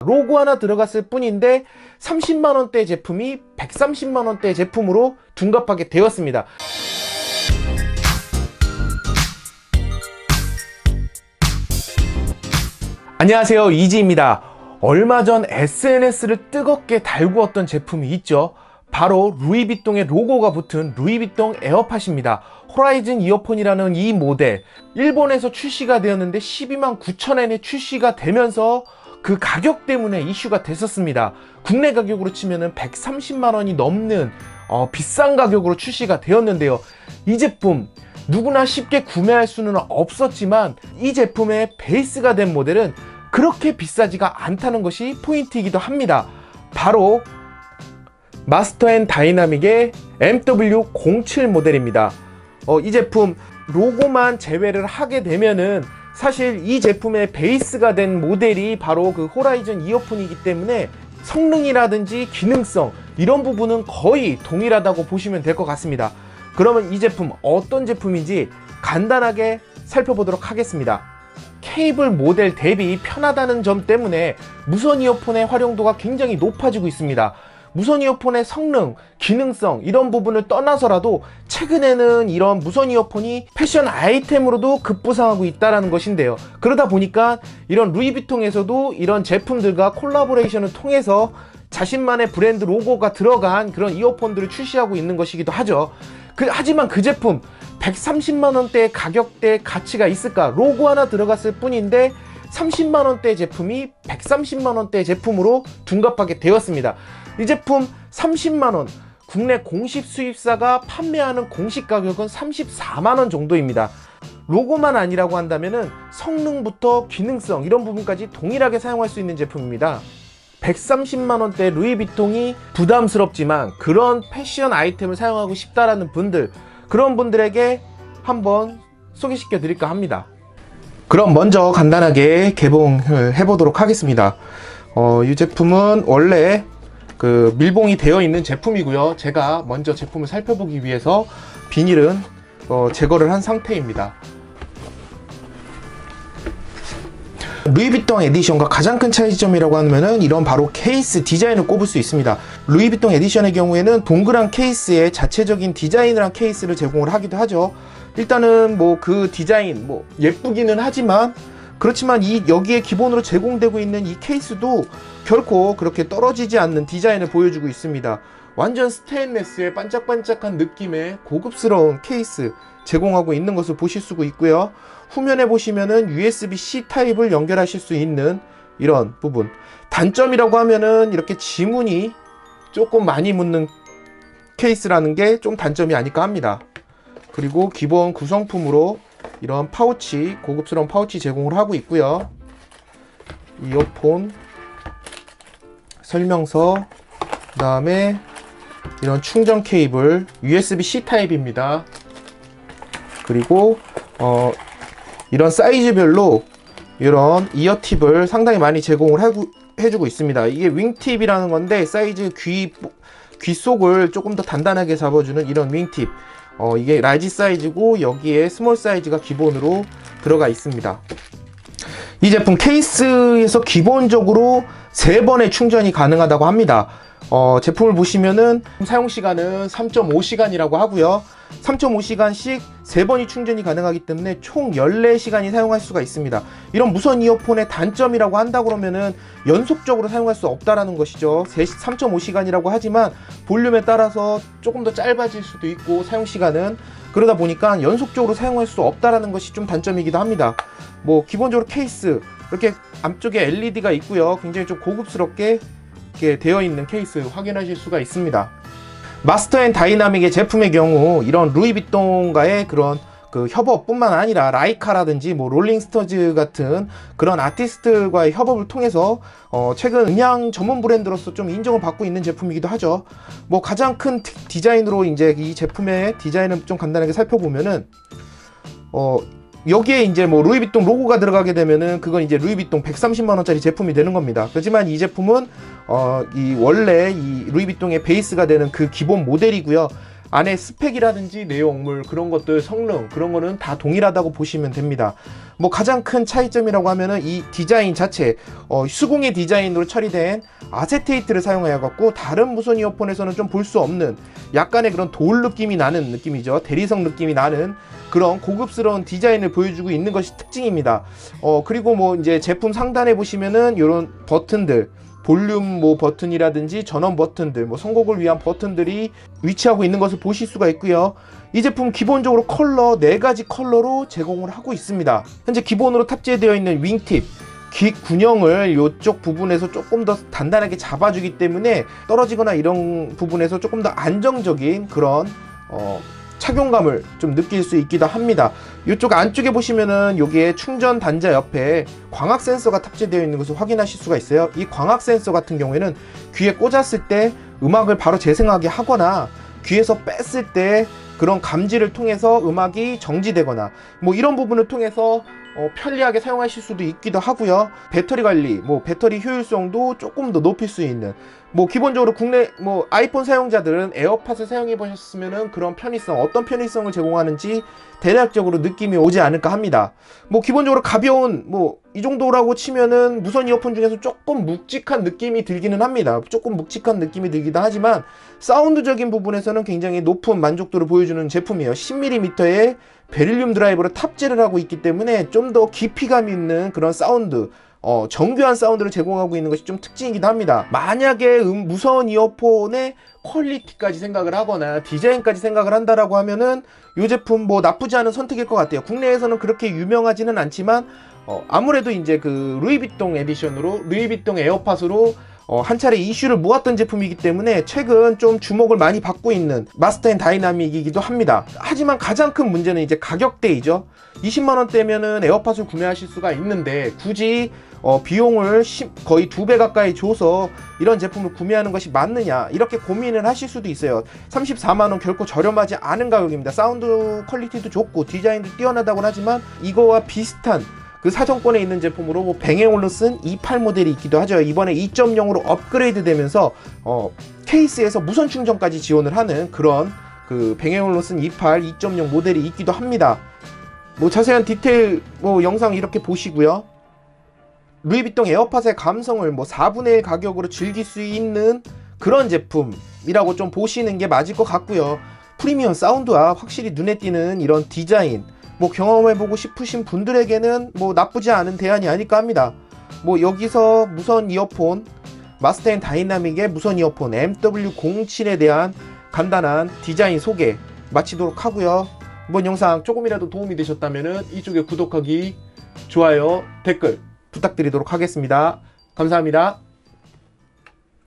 로고 하나 들어갔을 뿐인데 30만원대 제품이 130만원대 제품으로 둔갑하게 되었습니다. 안녕하세요, 이지입니다. 얼마 전 SNS를 뜨겁게 달구었던 제품이 있죠. 바로 루이비통의 로고가 붙은 루이비통 에어팟입니다. 호라이즌 이어폰이라는 이 모델, 일본에서 출시가 되었는데 12만 9천엔에 출시가 되면서 그 가격 때문에 이슈가 됐었습니다. 국내 가격으로 치면은 130만원이 넘는 비싼 가격으로 출시가 되었는데요. 이 제품 누구나 쉽게 구매할 수는 없었지만 이 제품의 베이스가 된 모델은 그렇게 비싸지가 않다는 것이 포인트이기도 합니다. 바로 마스터 앤 다이나믹의 MW07 모델입니다. 이 제품 로고만 제외를 하게 되면은 사실 이 제품의 베이스가 된 모델이 바로 그 호라이즌 이어폰이기 때문에 성능이라든지 기능성 이런 부분은 거의 동일하다고 보시면 될 것 같습니다. 그러면 이 제품 어떤 제품인지 간단하게 살펴보도록 하겠습니다. 케이블 모델 대비 편하다는 점 때문에 무선 이어폰의 활용도가 굉장히 높아지고 있습니다. 무선 이어폰의 성능, 기능성 이런 부분을 떠나서라도 최근에는 이런 무선 이어폰이 패션 아이템으로도 급부상하고 있다는 것인데요. 그러다 보니까 이런 루이비통에서도 이런 제품들과 콜라보레이션을 통해서 자신만의 브랜드 로고가 들어간 그런 이어폰들을 출시하고 있는 것이기도 하죠. 하지만 그 제품 130만원대의 가격대 가치가 있을까? 로고 하나 들어갔을 뿐인데 30만원대 제품이 130만원대 제품으로 둔갑하게 되었습니다. 이 제품 30만원, 국내 공식 수입사가 판매하는 공식 가격은 34만원 정도입니다. 로고만 아니라고 한다면 성능부터 기능성 이런 부분까지 동일하게 사용할 수 있는 제품입니다. 130만원대 루이비통이 부담스럽지만 그런 패션 아이템을 사용하고 싶다라는 분들, 그런 분들에게 한번 소개시켜 드릴까 합니다. 그럼 먼저 간단하게 개봉을 해보도록 하겠습니다. 이 제품은 원래 그 밀봉이 되어 있는 제품이고요. 제가 먼저 제품을 살펴보기 위해서 비닐은 제거를 한 상태입니다. 루이비통 에디션과 가장 큰 차이점이라고 하면은 이런 바로 케이스 디자인을 꼽을 수 있습니다. 루이비통 에디션의 경우에는 동그란 케이스에 자체적인 디자인을 한 케이스를 제공을 하기도 하죠. 일단은 뭐 그 디자인 예쁘기는 하지만 그렇지만 여기에 기본으로 제공되고 있는 이 케이스도 결코 그렇게 떨어지지 않는 디자인을 보여주고 있습니다. 완전 스테인레스의 반짝반짝한 느낌의 고급스러운 케이스 제공하고 있는 것을 보실 수가 있고요. 후면에 보시면은 USB-C 타입을 연결하실 수 있는 이런 부분. 단점이라고 하면은 이렇게 지문이 조금 많이 묻는 케이스라는 게 좀 단점이 아닐까 합니다. 그리고 기본 구성품으로 이런 파우치, 고급스러운 파우치 제공을 하고 있고요. 이어폰 설명서, 그 다음에 이런 충전 케이블 USB-C 타입입니다. 그리고 이런 사이즈별로 이런 이어팁을 상당히 많이 제공을 해주고 있습니다. 이게 윙팁이라는 건데 사이즈 귀 속을 조금 더 단단하게 잡아주는 이런 윙팁. 이게 라지 사이즈고 여기에 스몰 사이즈가 기본으로 들어가 있습니다. 이 제품 케이스에서 기본적으로 3번의 충전이 가능하다고 합니다. 제품을 보시면은 사용시간은 3.5시간이라고 하고요. 3.5시간씩 3번이 충전이 가능하기 때문에 총 14시간이 사용할 수가 있습니다. 이런 무선 이어폰의 단점이라고 한다 그러면은 연속적으로 사용할 수 없다라는 것이죠. 3.5시간이라고 하지만 볼륨에 따라서 조금 더 짧아질 수도 있고 사용시간은 그러다 보니까 연속적으로 사용할 수 없다라는 것이 좀 단점이기도 합니다. 기본적으로 케이스 이렇게 앞쪽에 LED가 있고요. 굉장히 좀 고급스럽게 이렇게 되어 있는 케이스 확인하실 수가 있습니다. 마스터 앤 다이나믹의 제품의 경우 이런 루이비통과의 그런 그 협업뿐만 아니라 라이카라든지 롤링스토즈 같은 그런 아티스트들과의 협업을 통해서 최근 음향 전문 브랜드로서 좀 인정을 받고 있는 제품이기도 하죠. 가장 큰 디자인으로 이제 이 제품의 디자인을 좀 간단하게 살펴보면은 여기에 이제 루이비통 로고가 들어가게 되면은 그건 이제 루이비통 130만원짜리 제품이 되는 겁니다. 하지만 이 제품은 원래 이 루이비통의 베이스가 되는 그 기본 모델이고요. 안에 스펙이라든지 내용물 그런 것들 성능 그런 거는 다 동일하다고 보시면 됩니다. 뭐 가장 큰 차이점이라고 하면은 이 디자인 자체 수공예 디자인으로 처리된 아세테이트를 사용하여 갖고 다른 무선 이어폰에서는 좀 볼 수 없는 약간의 그런 돌 느낌이 나는 느낌이죠. 대리석 느낌이 나는 그런 고급스러운 디자인을 보여주고 있는 것이 특징입니다. 그리고 뭐 이제 제품 상단에 보시면은 이런 버튼들 볼륨 뭐 버튼이라든지 전원 버튼들, 뭐 선곡을 위한 버튼들이 위치하고 있는 것을 보실 수가 있고요. 이 제품 기본적으로 컬러 4가지 컬러로 제공을 하고 있습니다. 현재 기본으로 탑재되어 있는 윙팁 귀 군형을 이쪽 부분에서 조금 더 단단하게 잡아주기 때문에 떨어지거나 이런 부분에서 조금 더 안정적인 그런 착용감을 좀 느낄 수 있기도 합니다. 이쪽 안쪽에 보시면은 여기에 충전 단자 옆에 광학 센서가 탑재되어 있는 것을 확인하실 수가 있어요. 이 광학 센서 같은 경우에는 귀에 꽂았을 때 음악을 바로 재생하게 하거나 귀에서 뺐을 때 그런 감지를 통해서 음악이 정지되거나 뭐 이런 부분을 통해서 편리하게 사용하실 수도 있기도 하고요. 배터리 관리, 뭐 배터리 효율성도 조금 더 높일 수 있는, 뭐 기본적으로 국내 뭐 아이폰 사용자들은 에어팟을 사용해 보셨으면은 그런 편의성, 어떤 편의성을 제공하는지 대략적으로 느낌이 오지 않을까 합니다. 뭐 기본적으로 가벼운 뭐 이 정도라고 치면은 무선 이어폰 중에서 조금 묵직한 느낌이 들기는 합니다. 조금 묵직한 느낌이 들기도 하지만 사운드적인 부분에서는 굉장히 높은 만족도를 보여주는 제품이에요. 10mm의 베릴륨 드라이버를 탑재를 하고 있기 때문에 좀 더 깊이감 있는 그런 사운드, 정교한 사운드를 제공하고 있는 것이 좀 특징이기도 합니다. 만약에 무선 이어폰의 퀄리티까지 생각을 하거나 디자인까지 생각을 한다라고 하면은 이 제품 뭐 나쁘지 않은 선택일 것 같아요. 국내에서는 그렇게 유명하지는 않지만 아무래도 이제 그 루이비통 에디션으로 루이비통 에어팟으로 한 차례 이슈를 모았던 제품이기 때문에 최근 좀 주목을 많이 받고 있는 마스터 앤 다이나믹이기도 합니다. 하지만 가장 큰 문제는 이제 가격대이죠. 20만원대면은 에어팟을 구매하실 수가 있는데 굳이 비용을 거의 2배 가까이 줘서 이런 제품을 구매하는 것이 맞느냐 이렇게 고민을 하실 수도 있어요. 34만원 결코 저렴하지 않은 가격입니다. 사운드 퀄리티도 좋고 디자인도 뛰어나다고는 하지만 이거와 비슷한 그 사정권에 있는 제품으로 뭐 뱅앤올루슨 28 모델이 있기도 하죠. 이번에 2.0으로 업그레이드 되면서 케이스에서 무선 충전까지 지원을 하는 그런 그 뱅앤올루슨 28 2.0 모델이 있기도 합니다. 뭐 자세한 디테일 뭐 영상 이렇게 보시고요. 루이비통 에어팟의 감성을 뭐 4분의 1 가격으로 즐길 수 있는 그런 제품이라고 좀 보시는 게 맞을 것 같고요. 프리미엄 사운드와 확실히 눈에 띄는 이런 디자인 뭐 경험해보고 싶으신 분들에게는 뭐 나쁘지 않은 대안이 아닐까 합니다. 뭐 여기서 무선 이어폰 마스터 앤 다이나믹의 무선 이어폰 MW07에 대한 간단한 디자인 소개 마치도록 하고요. 이번 영상 조금이라도 도움이 되셨다면 이쪽에 구독하기, 좋아요, 댓글 부탁드리도록 하겠습니다. 감사합니다.